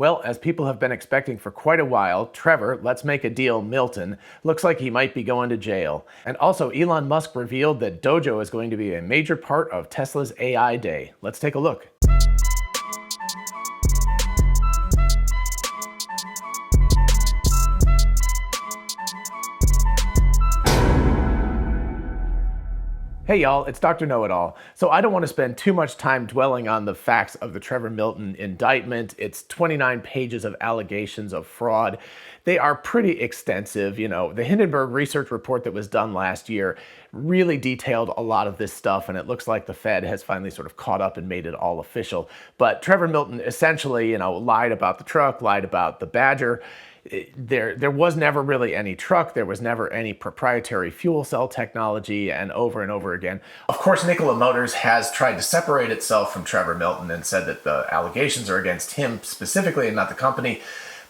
Well, as people have been expecting for quite a while, Trevor, let's make a deal, Milton, looks like he might be going to jail. And also, Elon Musk revealed that Dojo is going to be a major part of Tesla's AI Day. Let's take a look. Hey y'all, it's Dr. Know-It-All. So I don't want to spend too much time dwelling on the facts of the Trevor Milton indictment. It's 29 pages of allegations of fraud. They are pretty extensive. The Hindenburg research report that was done last year really detailed a lot of this stuff, and it looks like the Fed has finally sort of caught up and made it all official. But Trevor Milton essentially, lied about the truck, lied about the Badger. There was never really any truck. There was never any proprietary fuel cell technology, and over again. Of course, Nikola Motors has tried to separate itself from Trevor Milton and said that the allegations are against him specifically and not the company.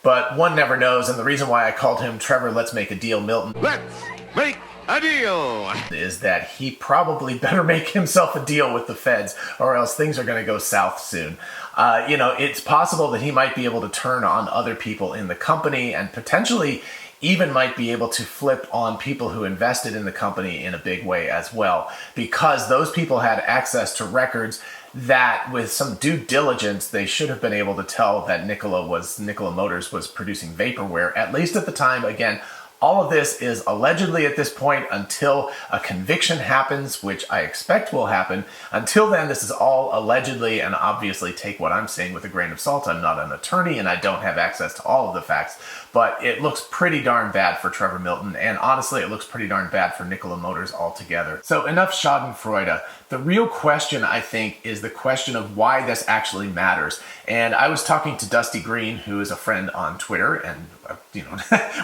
But one never knows, and the reason why I called him Trevor, let's make a deal, Milton. Let's make a deal! Is that he probably better make himself a deal with the feds, or else things are going to go south soon. It's possible that he might be able to turn on other people in the company and potentially even might be able to flip on people who invested in the company in a big way as well, because those people had access to records that with some due diligence, they should have been able to tell that Nikola Motors was producing vaporware, at least at the time. Again, all of this is allegedly at this point until a conviction happens, which I expect will happen. Until then, this is all allegedly, and obviously take what I'm saying with a grain of salt. I'm not an attorney and I don't have access to all of the facts, but it looks pretty darn bad for Trevor Milton, and honestly, it looks pretty darn bad for Nikola Motors altogether. So enough schadenfreude. The real question, I think, is the question of why this actually matters. And I was talking to Dusty Green, who is a friend on Twitter, and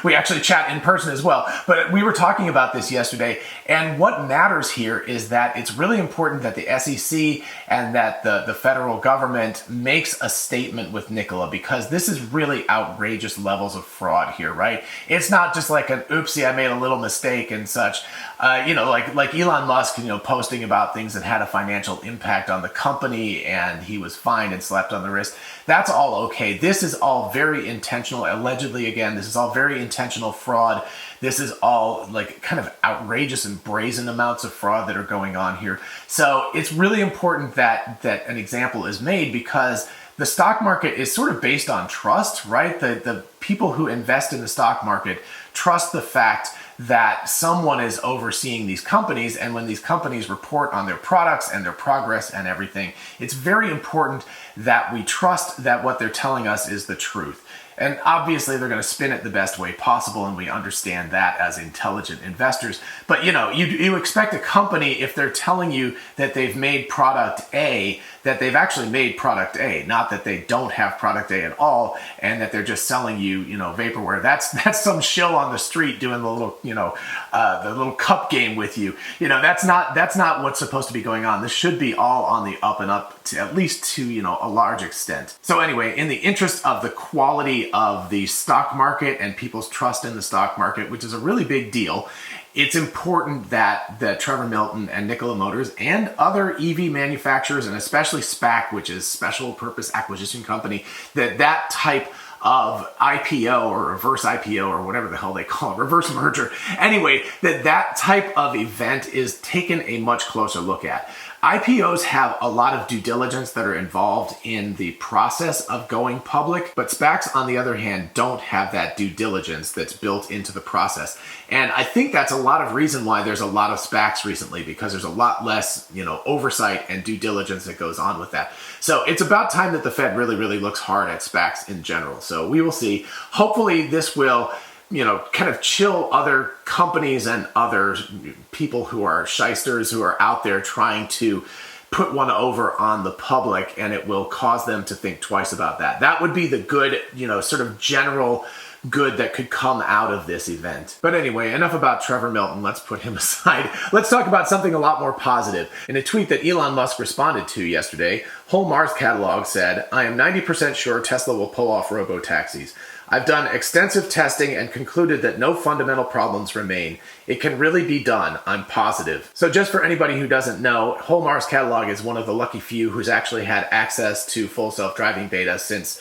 we actually chat in person as well. But we were talking about this yesterday, and what matters here is that it's really important that the SEC and that the federal government makes a statement with Nikola, because this is really outrageous levels of fraud here, right? It's not just like an oopsie, I made a little mistake and such. Like Elon Musk, posting about things that had a financial impact on the company and he was fined and slapped on the wrist. That's all okay. This is all very intentional. Allegedly, again, this is all very intentional fraud. This is all like kind of outrageous and brazen amounts of fraud that are going on here. So it's really important that an example is made, because the stock market is sort of based on trust, right? The people who invest in the stock market trust the fact that someone is overseeing these companies, and when these companies report on their products and their progress and everything, it's very important that we trust that what they're telling us is the truth. And obviously they're going to spin it the best way possible, and we understand that as intelligent investors. But you expect a company, if they're telling you that they've made product A, that they've actually made product A, not that they don't have product A at all, and that they're just selling you, vaporware. That's some shill on the street doing the little cup game with you. That's not what's supposed to be going on. This should be all on the up and up, to at least to a large extent. So anyway, in the interest of the quality of the stock market and people's trust in the stock market, which is a really big deal, it's important that Trevor Milton and Nikola Motors and other EV manufacturers, and especially SPAC, which is Special Purpose Acquisition Company, that type of IPO or reverse IPO or whatever the hell they call it, reverse merger. Anyway, that type of event is taken a much closer look at. IPOs have a lot of due diligence that are involved in the process of going public, but SPACs, on the other hand, don't have that due diligence that's built into the process. And I think that's a lot of reason why there's a lot of SPACs recently, because there's a lot less, oversight and due diligence that goes on with that. So it's about time that the Fed really, really looks hard at SPACs in general. So we will see. Hopefully this will kind of chill other companies and other people who are shysters, who are out there trying to put one over on the public, and it will cause them to think twice about that. That would be the good, sort of general good that could come out of this event. But anyway, enough about Trevor Milton. Let's put him aside. Let's talk about something a lot more positive. In a tweet that Elon Musk responded to yesterday, Whole Mars Catalog said, "I am 90% sure Tesla will pull off robo-taxis. I've done extensive testing and concluded that no fundamental problems remain. It can really be done. I'm positive." So just for anybody who doesn't know, Whole Mars Catalog is one of the lucky few who's actually had access to full self-driving beta since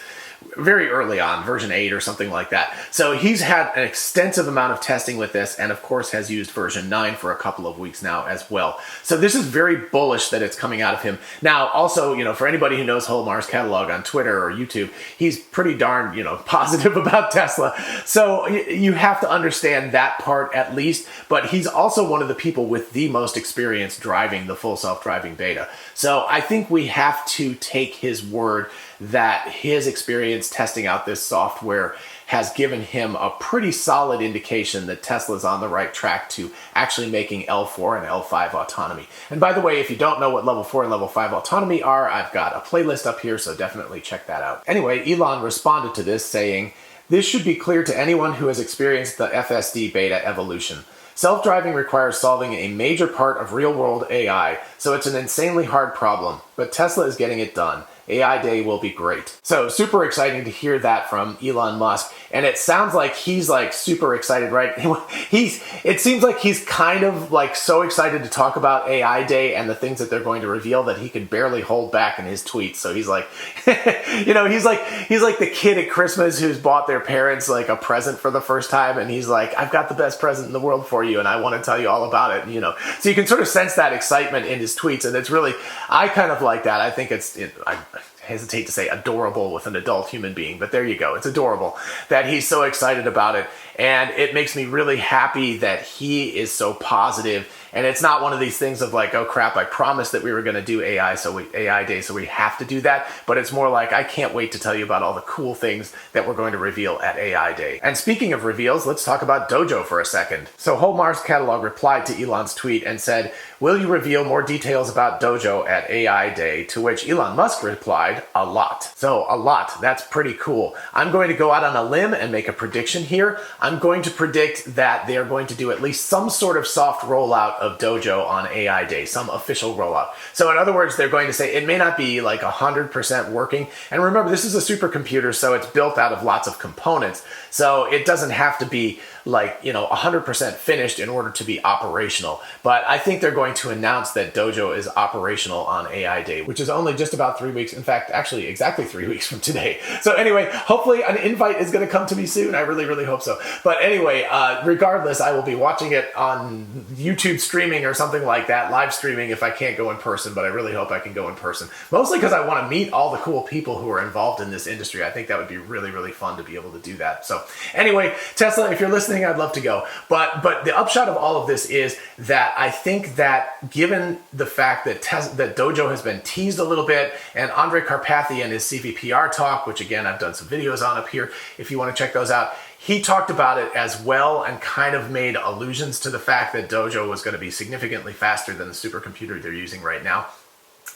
very early on, version 8 or something like that. So he's had an extensive amount of testing with this, and of course has used version 9 for a couple of weeks now as well. So this is very bullish that it's coming out of him. Now, also, for anybody who knows Holmar's catalog on Twitter or YouTube, he's pretty darn, positive about Tesla. So you have to understand that part at least, but he's also one of the people with the most experience driving the full self-driving beta. So I think we have to take his word that his experience testing out this software has given him a pretty solid indication that Tesla's on the right track to actually making L4 and L5 autonomy. And by the way, if you don't know what level 4 and level 5 autonomy are, I've got a playlist up here, so definitely check that out. Anyway, Elon responded to this saying, "This should be clear to anyone who has experienced the FSD beta evolution. Self-driving requires solving a major part of real-world AI, so it's an insanely hard problem, but Tesla is getting it done. AI Day will be great." So super exciting to hear that from Elon Musk. And it sounds like he's super excited, right? It seems like he's kind of so excited to talk about AI Day and the things that they're going to reveal that he can barely hold back in his tweets. So he's like, he's like the kid at Christmas who's bought their parents a present for the first time. And he's like, "I've got the best present in the world for you, and I want to tell you all about it." So you can sort of sense that excitement in his tweets. And it's really, I kind of like that. I think I hesitate to say adorable with an adult human being, but there you go. It's adorable that he's so excited about it. And it makes me really happy that he is so positive. And it's not one of these things of oh crap, I promised that we were going to do AI Day, so we have to do that. But it's more like, I can't wait to tell you about all the cool things that we're going to reveal at AI Day. And speaking of reveals, let's talk about Dojo for a second. So Holmar's catalog replied to Elon's tweet and said, "Will you reveal more details about Dojo at AI Day?" To which Elon Musk replied, "A lot." So a lot, that's pretty cool. I'm going to go out on a limb and make a prediction here. I'm going to predict that they're going to do at least some sort of soft rollout of Dojo on AI Day, some official rollout. So in other words, they're going to say it may not be 100% working. And remember, this is a supercomputer, so it's built out of lots of components. So it doesn't have to be 100% finished in order to be operational. But I think they're going to announce that Dojo is operational on AI Day, which is only just about 3 weeks. In fact, actually exactly 3 weeks from today. So anyway, hopefully an invite is going to come to me soon. I really, really hope so. But anyway, regardless, I will be watching it on YouTube streaming or something like that, live streaming if I can't go in person, but I really hope I can go in person. Mostly because I want to meet all the cool people who are involved in this industry. I think that would be really, really fun to be able to do that. So anyway, Tesla, if you're listening, I'd love to go. But the upshot of all of this is that I think that given the fact that that Dojo has been teased a little bit, and Andre Karpathy and his CVPR talk, which again, I've done some videos on up here, if you want to check those out, he talked about it as well and kind of made allusions to the fact that Dojo was going to be significantly faster than the supercomputer they're using right now.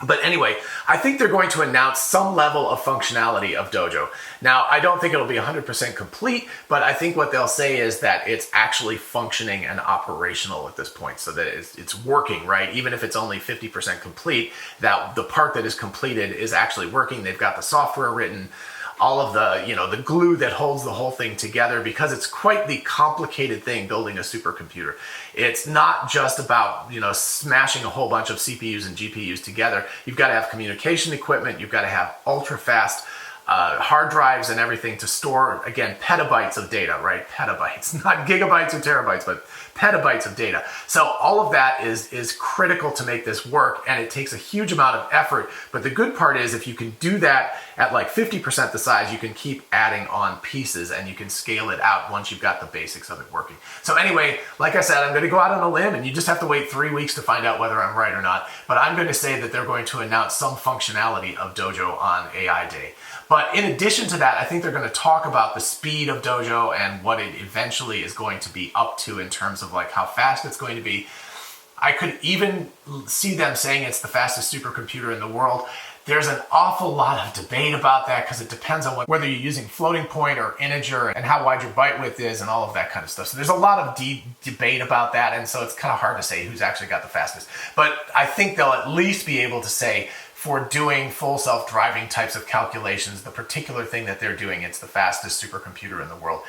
But anyway, I think they're going to announce some level of functionality of Dojo. Now, I don't think it'll be 100% complete, but I think what they'll say is that it's actually functioning and operational at this point, so that it's working, right? Even if it's only 50% complete, that the part that is completed is actually working. They've got the software written, all of the, the glue that holds the whole thing together, because it's quite the complicated thing building a supercomputer. It's not just about, smashing a whole bunch of CPUs and GPUs together. You've got to have communication equipment. You've got to have ultra fast hard drives and everything to store, again, petabytes of data, right? Petabytes, not gigabytes or terabytes, but petabytes of data. So all of that is critical to make this work, and it takes a huge amount of effort. But the good part is if you can do that at 50% the size, you can keep adding on pieces and you can scale it out once you've got the basics of it working. So anyway, like I said, I'm going to go out on a limb, and you just have to wait 3 weeks to find out whether I'm right or not. But I'm going to say that they're going to announce some functionality of Dojo on AI Day. But in addition to that, I think they're going to talk about the speed of Dojo and what it eventually is going to be up to in terms of how fast it's going to be. I could even see them saying it's the fastest supercomputer in the world. There's an awful lot of debate about that because it depends on whether you're using floating point or integer and how wide your byte width is and all of that kind of stuff. So there's a lot of debate about that, and so it's kind of hard to say who's actually got the fastest. But I think they'll at least be able to say, for doing full self-driving types of calculations, the particular thing that they're doing, it's the fastest supercomputer in the world,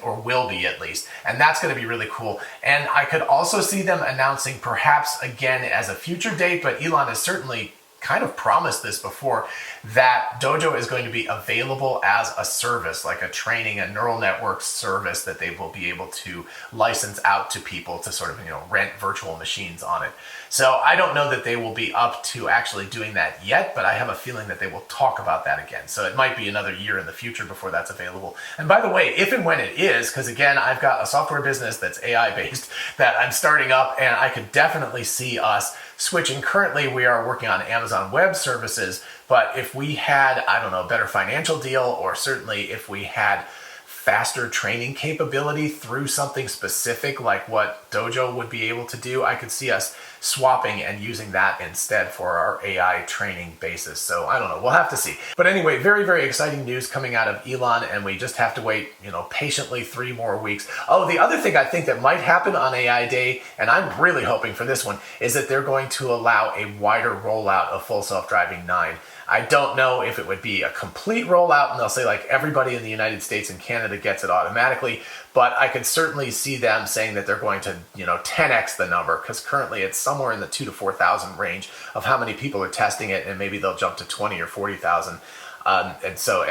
or will be at least. And that's going to be really cool. And I could also see them announcing, perhaps again as a future date, but Elon has certainly kind of promised this before, that Dojo is going to be available as a service, like a training and neural network service that they will be able to license out to people to sort of, rent virtual machines on it. So I don't know that they will be up to actually doing that yet, but I have a feeling that they will talk about that again. So it might be another year in the future before that's available. And by the way, if and when it is, because again, I've got a software business that's AI based that I'm starting up, and I could definitely see us switching. Currently, we are working on Amazon Web Services, but if we had, I don't know, a better financial deal, or certainly if we had faster training capability through something specific like what Dojo would be able to do, I could see us swapping and using that instead for our AI training basis. So I don't know, we'll have to see. But anyway, very, very exciting news coming out of Elon, and we just have to wait, patiently 3 more weeks. Oh, the other thing I think that might happen on AI Day, and I'm really hoping for this one, is that they're going to allow a wider rollout of Full Self-Driving 9. I don't know if it would be a complete rollout and they'll say like everybody in the United States and Canada gets it automatically, but I could certainly see them saying that they're going to, 10x the number, because currently it's somewhere in the 2,000 to 4,000 range of how many people are testing it, and maybe they'll jump to 20 or 40,000. And so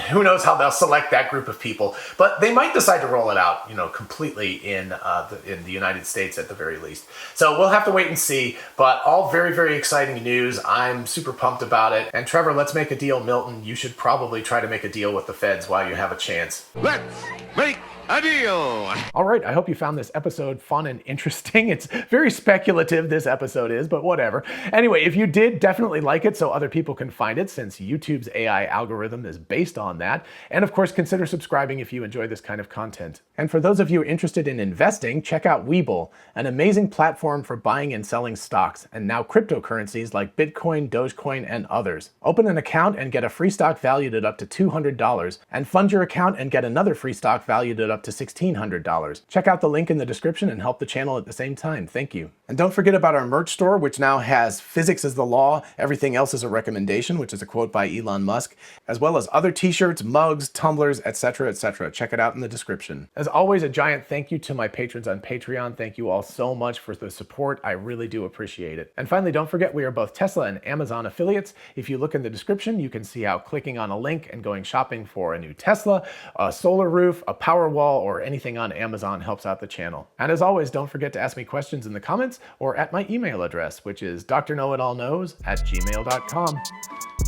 who knows how they'll select that group of people, but they might decide to roll it out, completely in the United States at the very least. So we'll have to wait and see, but all very, very exciting news. I'm super pumped about it. And Trevor, let's make a deal. Milton, you should probably try to make a deal with the feds while you have a chance. Let's make a deal. All right, I hope you found this episode fun and interesting. It's very speculative, this episode is, but whatever. Anyway, if you did, definitely like it so other people can find it, since YouTube's AI algorithm is based on that. And of course, consider subscribing if you enjoy this kind of content. And for those of you interested in investing, check out Webull, an amazing platform for buying and selling stocks, and now cryptocurrencies like Bitcoin, Dogecoin, and others. Open an account and get a free stock valued at up to $200, and fund your account and get another free stock valued at up to $1,600. Check out the link in the description and help the channel at the same time. Thank you. And don't forget about our merch store, which now has "Physics is the Law, Everything Else is a Recommendation," which is a quote by Elon Musk, as well as other t-shirts, mugs, tumblers, etc., etc. Check it out in the description. As always, a giant thank you to my patrons on Patreon. Thank you all so much for the support. I really do appreciate it. And finally, don't forget we are both Tesla and Amazon affiliates. If you look in the description, you can see how clicking on a link and going shopping for a new Tesla, a solar roof, a power wall, or anything on Amazon helps out the channel. And as always, don't forget to ask me questions in the comments or at my email address, which is drknowitallknows@gmail.com.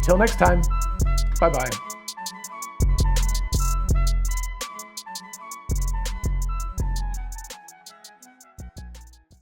Till next time, bye-bye.